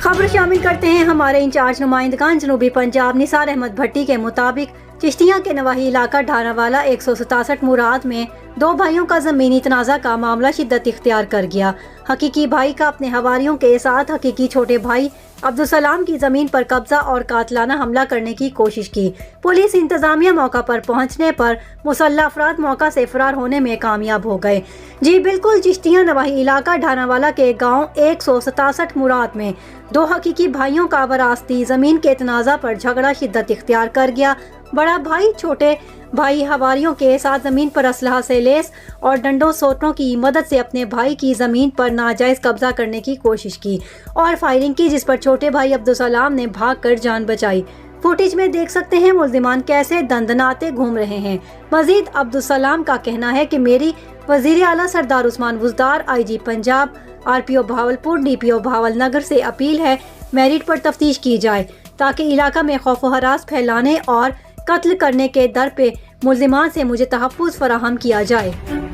खबर शामिल करते हैं हमारे इंचार्ज नुमाइंदगान जनूबी पंजाब निसार अहमद भट्टी के मुताबिक चिश्तिया के नवाही इलाका ढारावाला 167 मुराद में दो भाइयों का जमीनी तनाज़ा का मामला शिद्दत इख्तियार कर गया। हकीकी भाई का अपने हवारियों के साथ हकीकी छोटे भाई अब्दुल सलाम की जमीन पर कब्जा और कातलाना हमला करने की कोशिश की। पुलिस इंतजामिया मौका पर पहुंचने पर मुसल्लह अफराद मौका से फरार होने में कामयाब हो गए। जी बिल्कुल, चिश्तिया नवाही इलाका ढारावाला के गांव 167 मुराद में दो हकीकी भाइयों का वरासती जमीन के तनाज़ा पर झगड़ा शिद्दत इख्तियार कर गया। बड़ा भाई छोटे भाई हवारियों के साथ जमीन पर असलहा से लेस और डंडों सोटों की मदद से अपने भाई की जमीन पर नाजायज कब्जा करने की कोशिश की और फायरिंग की, जिस पर छोटे भाई अब्दुल सलाम ने भागकर जान बचाई। फुटेज में देख सकते हैं मुल्जिमान कैसे दंदनाते घूम रहे हैं। मजीद अब्दुल सलाम का कहना है कि मेरी वजीर आला सरदार Usman Buzdar, IG Punjab, RPO Bahawalpur, DPO Bahawalnagar से अपील है मेरिट पर तफ्तीश की जाए ताकि इलाका में खौफ व हरास फैलाने और कत्ल करने के दर पे मुल्जिमान से मुझे तहफ़्फ़ुज़ फराहम किया जाए।